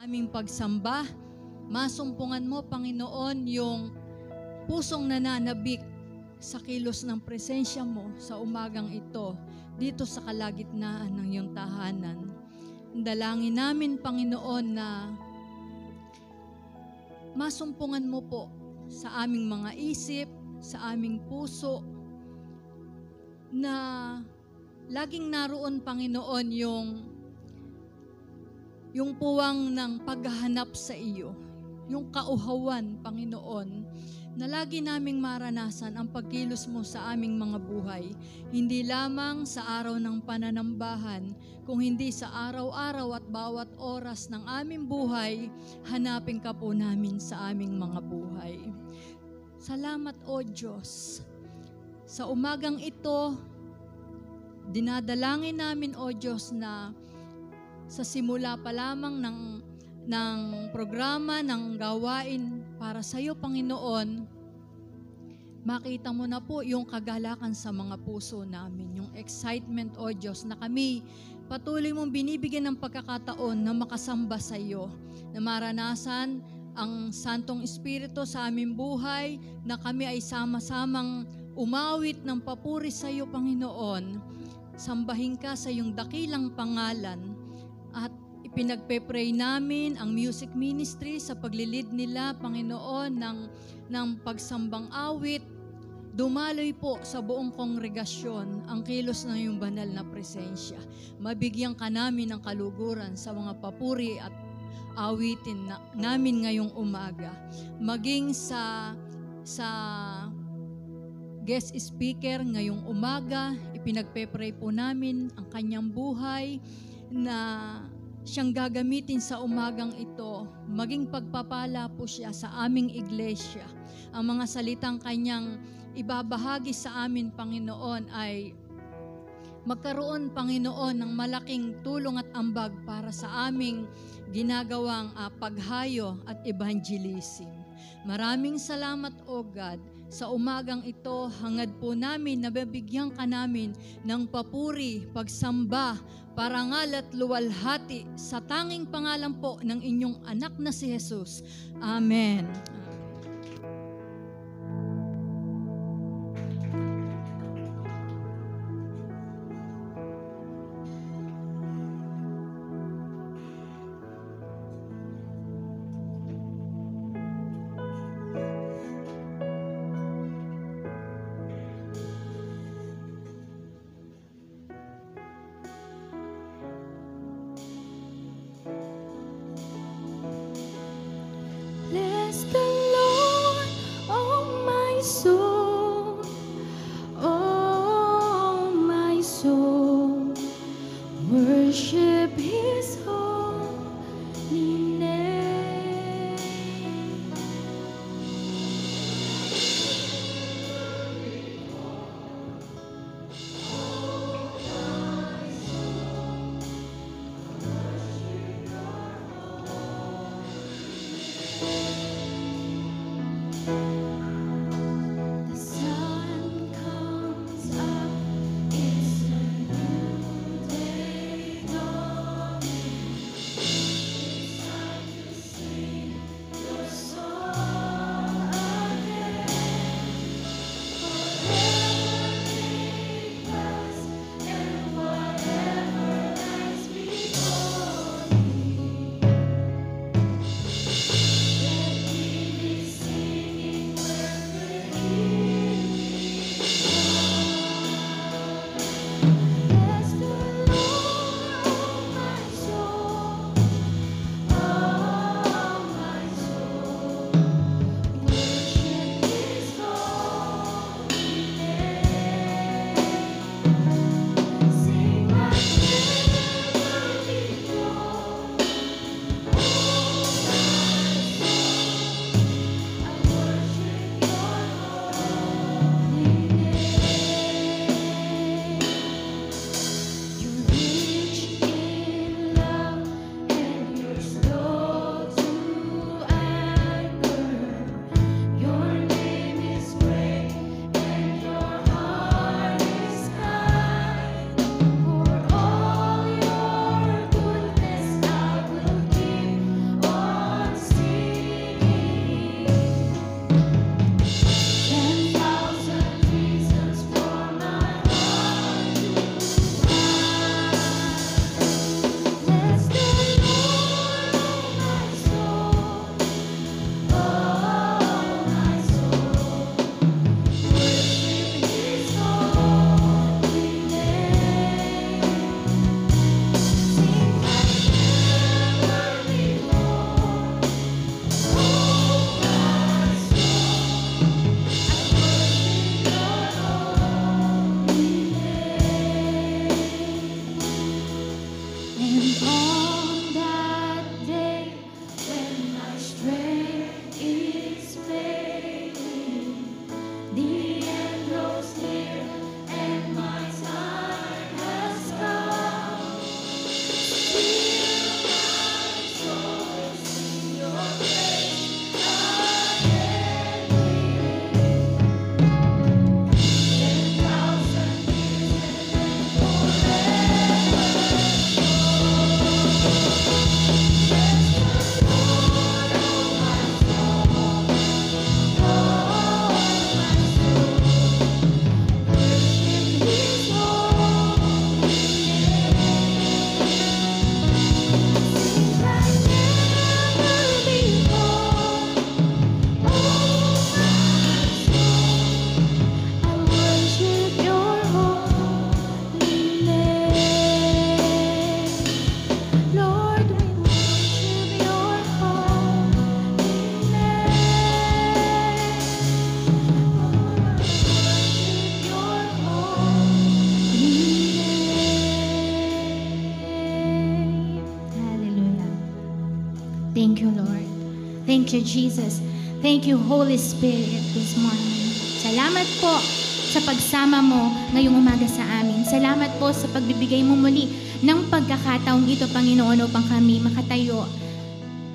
aming pagsamba. Masumpungan mo, Panginoon, yung pusong nananabik sa kilos ng presensya mo sa umagang ito, dito sa kalagitnaan ng iyong tahanan. Dalangin namin, Panginoon, na masumpungan mo po sa aming mga isip, sa aming puso, na laging naroon, Panginoon, yung puwang ng paghahanap sa iyo, yung kauhawan, Panginoon, na lagi naming maranasan ang pagkilos mo sa aming mga buhay, hindi lamang sa araw ng pananambahan, kung hindi sa araw-araw at bawat oras ng aming buhay, hanapin ka po namin sa aming mga buhay. Salamat, O Diyos. Sa umagang ito, dinadalangin namin, O Diyos, na sa simula pa lamang ng programa, ng gawain para sa iyo, Panginoon, makita mo na po yung kagalakan sa mga puso namin, yung excitement, O Diyos, na kami patuloy mong binibigyan ng pagkakataon na makasamba sa iyo, na maranasan ang Santong Espiritu sa aming buhay, na kami ay sama-samang umawit ng papuri sa iyo, Panginoon. Sambahin ka sa iyong dakilang pangalan. At ipinagpe-pray namin ang music ministry sa paglilid nila, Panginoon, ng pagsambang awit. Dumaloy po sa buong kongregasyon ang kilos ng iyong banal na presensya. Mabigyan ka namin ng kaluguran sa mga papuri at awitin namin ngayong umaga. Maging sa guest speaker ngayong umaga, ipinagpe-pray po namin ang kanyang buhay, na siyang gagamitin sa umagang ito, maging pagpapala po siya sa aming iglesia. Ang mga salitang kanyang ibabahagi sa amin, Panginoon, ay magkaroon, Panginoon, ng malaking tulong at ambag para sa aming ginagawang paghayo at evangelism. Maraming salamat, O God, sa umagang ito. Hangad po namin na bibigyan ka namin ng papuri, pagsamba, parangal at luwalhati sa tanging pangalan po ng inyong anak na si Jesus. Amen. Bless the Thank you, Lord. Thank you, Jesus. Thank you, Holy Spirit, this morning. Salamat po sa pagsama mo ngayong umaga sa amin. Salamat po sa pagbibigay mo muli ng pagkakataong ito, Panginoon, upang kami makatayo.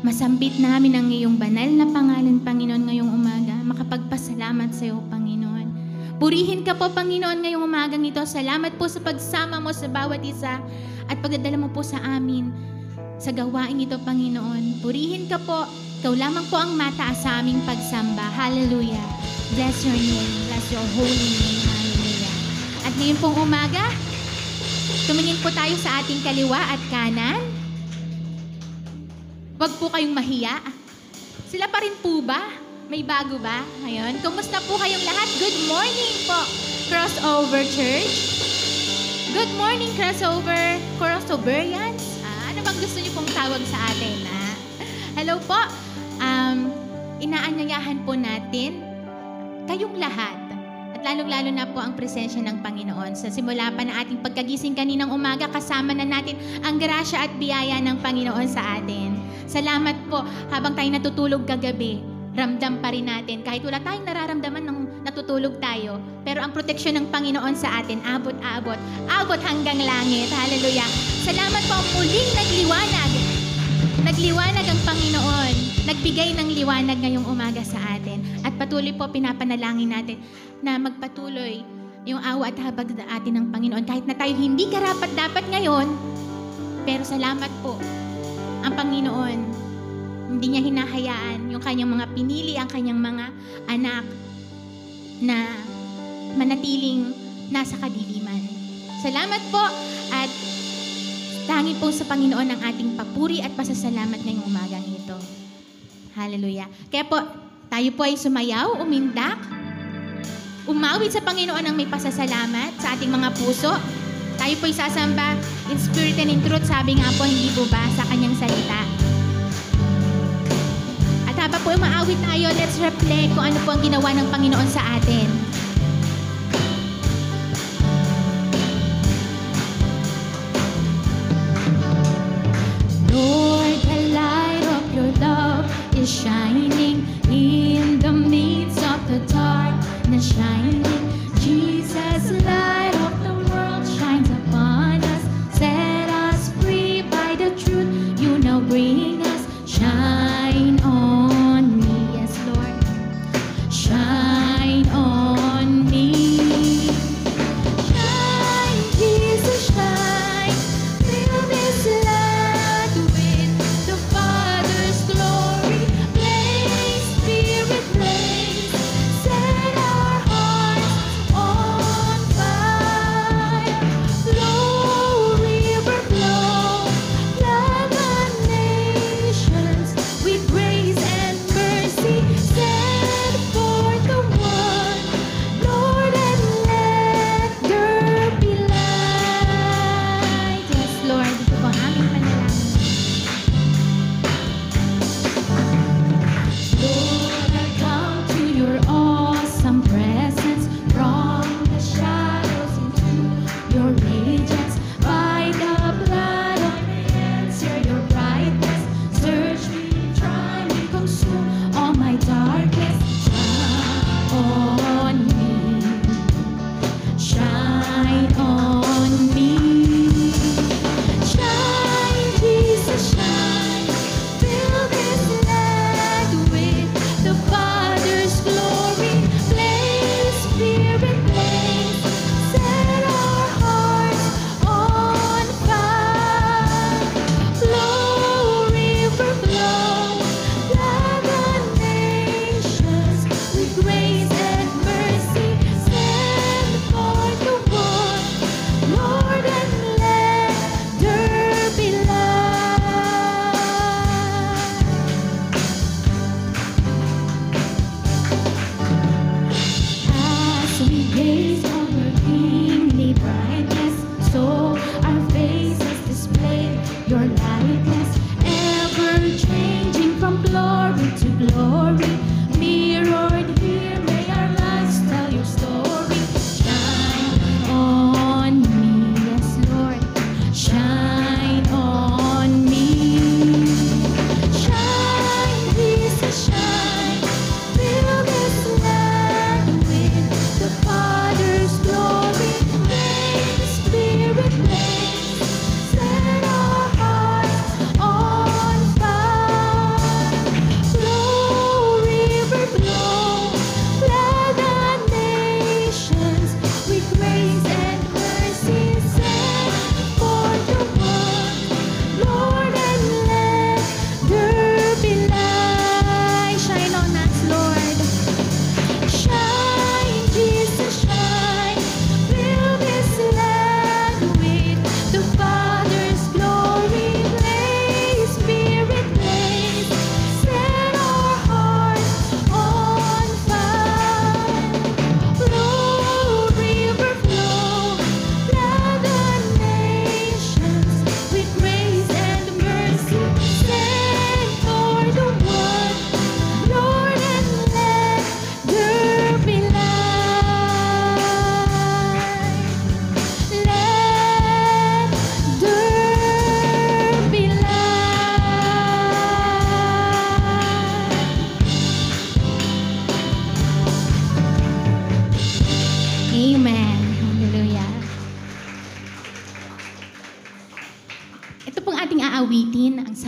Masambit namin ang iyong banal na pangalan, Panginoon, ngayong umaga. Makapagpasalamat sa iyo, Panginoon. Purihin ka po, Panginoon, ngayong umagang ito. Salamat po sa pagsama mo sa bawat isa at pagdadala mo po sa amin sa gawain ito, Panginoon. Purihin ka po. Ikaw lamang po ang mataas sa aming pagsamba. Hallelujah. Bless your name. Bless your holy name. Hallelujah. At ngayon pong umaga, tumingin po tayo sa ating kaliwa at kanan. Huwag po kayong mahiya. Sila pa rin po ba? May bago ba? Ngayon, kumusta po kayong lahat? Good morning po, Crossover Church. Good morning, Crossoverians. Ano bang gusto niyo pong tawag sa atin? Hello po. Inaanyayahan po natin kayong lahat. At lalong-lalo na po ang presensya ng Panginoon. Sa simula pa na ating pagkagising kaninang umaga, kasama na natin ang grasya at biyaya ng Panginoon sa atin. Salamat po habang tayo natutulog kagabi. Ramdam pa rin natin. Kahit wala tayong nararamdaman nung natutulog tayo. Pero ang proteksyon ng Panginoon sa atin, abot abot hanggang langit. Hallelujah. Salamat po muling nagliwanag. Nagliwanag ang Panginoon. Nagbigay ng liwanag ngayong umaga sa atin. At patuloy po pinapanalangin natin na magpatuloy yung awa at habag sa atin ng Panginoon. Kahit na tayo hindi karapat-dapat ngayon, pero salamat po ang Panginoon. Hindi niya hinahayaan yung kanyang mga pinili, ang kanyang mga anak na manatiling nasa kadiliman. Salamat po at tangi po sa Panginoon ang ating papuri at pasasalamat ngayong umagang ito. Hallelujah. Kaya po, tayo po ay sumayaw, umindak, umawit sa Panginoon ng may pasasalamat sa ating mga puso. Tayo po ay sasamba in spirit and in truth, sabi nga po, hindi po ba sa kanyang salita. At habang po umaawit tayo, let's reflect kung ano po ang ginawa ng Panginoon sa atin. Lord, the light of your love is shining in the midst of the darkness shining. Jesus, light of the world shines upon us. Set us free by the truth you now bring us. Shine on me, yes, Lord. Shine on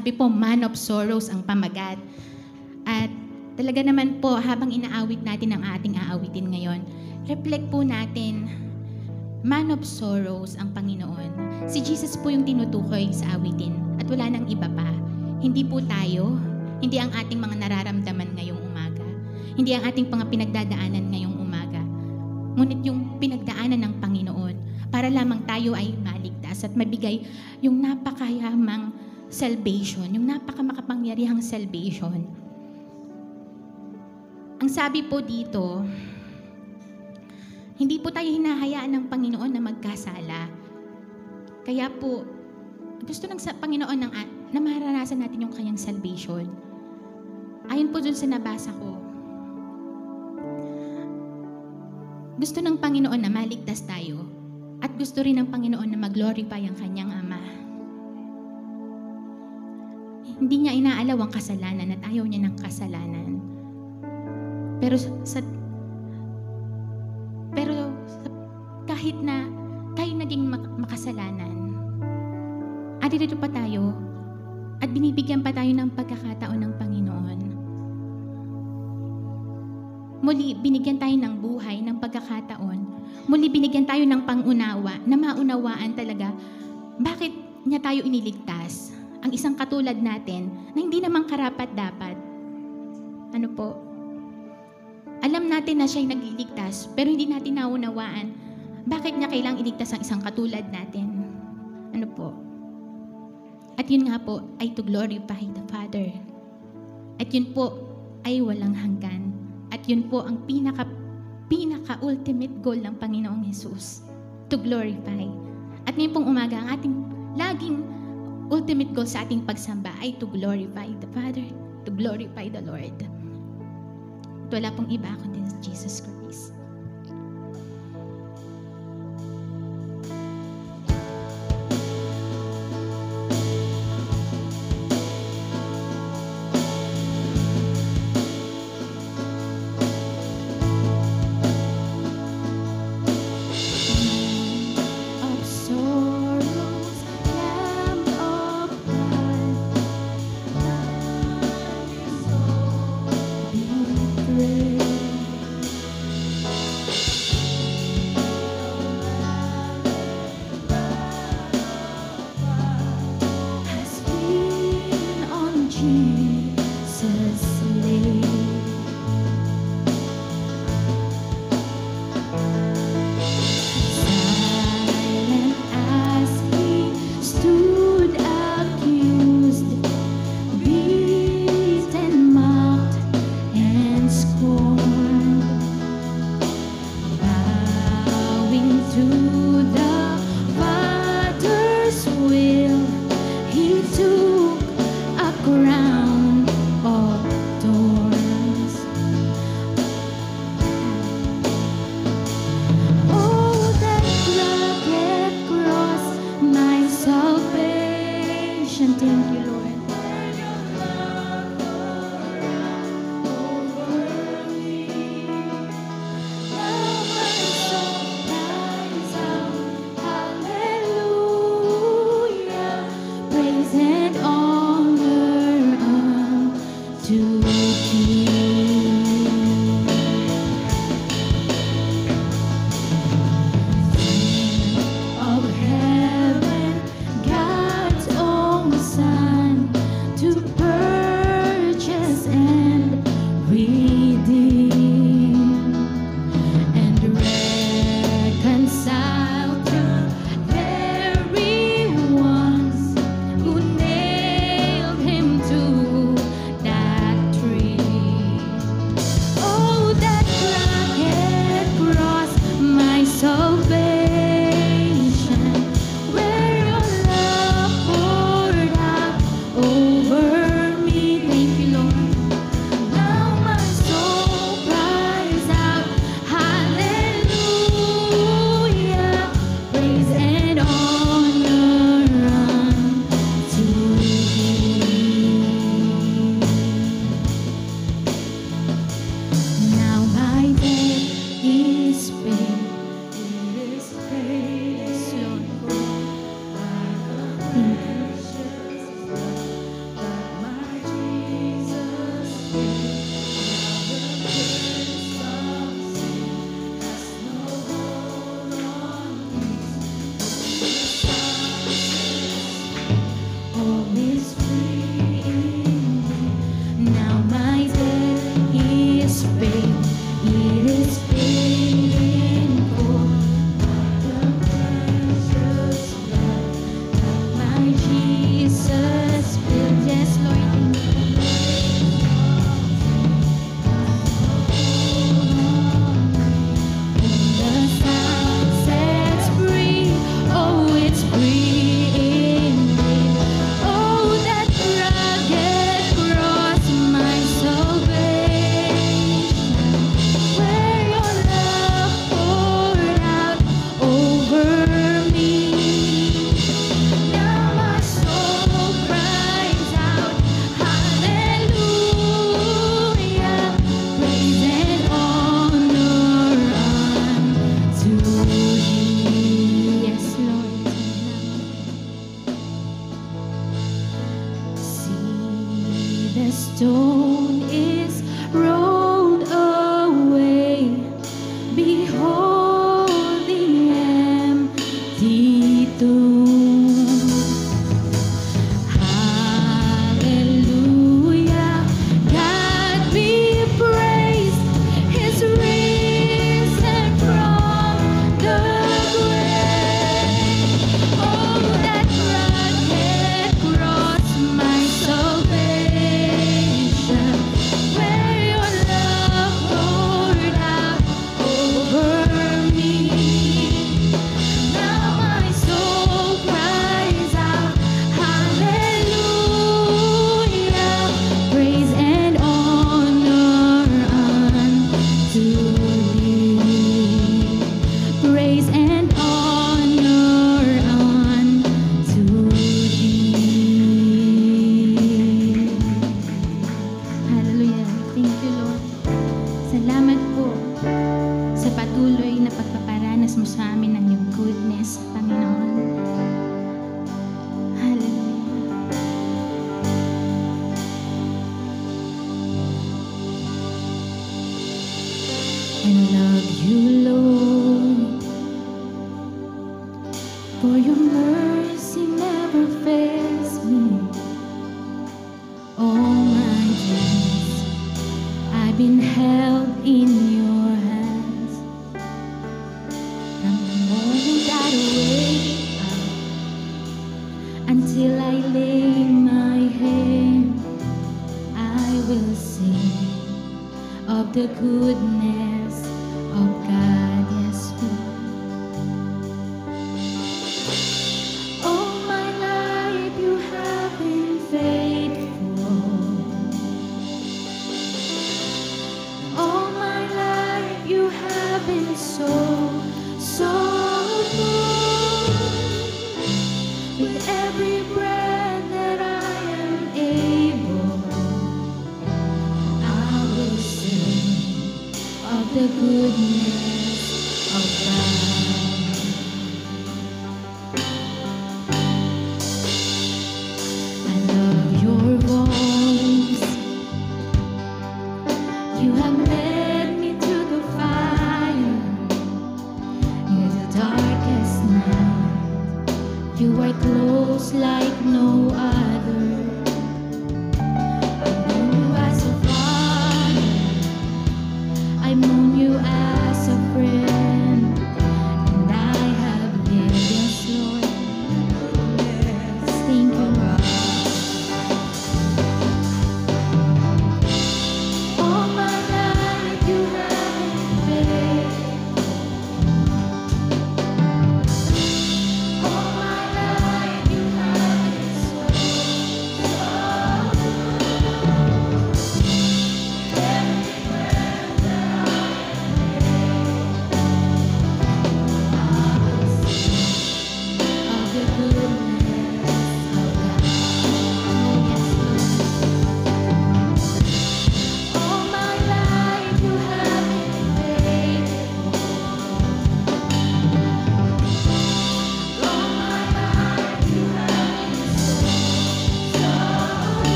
sabi po, Man of Sorrows ang pamagat. At talaga naman po, habang inaawit natin ang ating aawitin ngayon, reflect po natin, Man of Sorrows ang Panginoon. Si Jesus po yung tinutukoy sa awitin at wala nang iba pa. Hindi po tayo, hindi ang ating mga nararamdaman ngayong umaga, hindi ang ating mga pinagdadaanan ngayong umaga, ngunit yung pinagdaanan ng Panginoon para lamang tayo ay maligtas at mabigay yung napakayamang salvation, yung napakamakapangyarihang salvation. Ang sabi po dito, hindi po tayo hinahayaan ng Panginoon na magkasala. Kaya po, gusto ng Panginoon na maranasan natin yung kanyang salvation. Ayon po dun sa nabasa ko, gusto ng Panginoon na maligtas tayo at gusto rin ng Panginoon na mag-glorify ang kanyang Ama. Hindi niya inaalaw ang kasalanan at ayaw niya ng kasalanan. Pero kahit na tayo naging makasalanan, at dito pa tayo at binibigyan pa tayo ng pagkakataon ng Panginoon. Muli, binigyan tayo ng buhay, ng pagkakataon. Muli, binigyan tayo ng pangunawa na maunawaan talaga bakit niya tayo iniligtas. Ang isang katulad natin na hindi naman karapat-dapat. Ano po? Alam natin na siya'y nagliligtas, pero hindi natin naunawaan bakit niya kailangang iligtas ang isang katulad natin. Ano po? At yun nga po ay to glorify the Father. At yun po ay walang hanggan. At yun po ang pinaka-ultimate goal ng Panginoong Jesus. To glorify. At ngayon pong umaga, ang ating laging ultimate goal sa ating pagsamba ay to glorify the Father, to glorify the Lord. At wala pong iba kundi Jesus Christ. Around stone is rolled away. Behold the empty tomb. Hallelujah, God be praised. He's risen from the grave. Oh, that rugged cross, my salvation, where your love poured out over me. Now my soul cries out, hallelujah, praise and honor unto thee. Praise and honor unto thee. Hallelujah. Thank you, Lord. Salamat po sa patuloy na pagpaparanas mo sa amin ng iyong goodness, Panginoon. Hallelujah. I love you, Lord, for your mercy never fails me. All my days I've been held in your hands. From the moment that I wake up until I lay my head, I will sing of the goodness of God, yes, Lord. All my life you have been faithful. All my life you have been so, so good. With every breath that I am able, I will sing of the goodness of God. I love your voice. You have led me through the fire, in the darkest night. You are close like no other. I've known you as a father. I've known you as a friend.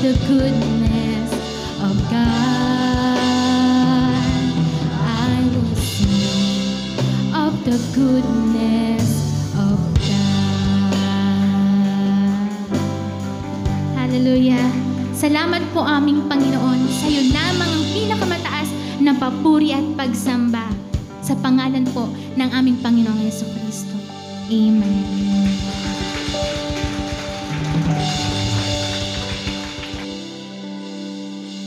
the goodness of God. I will sing of the goodness of God. Hallelujah. Salamat po aming Panginoon. Sa iyo lamang ang pinakamataas na papuri at pagsamba sa pangalan po ng aming Panginoong Yesu Kristo. Amen.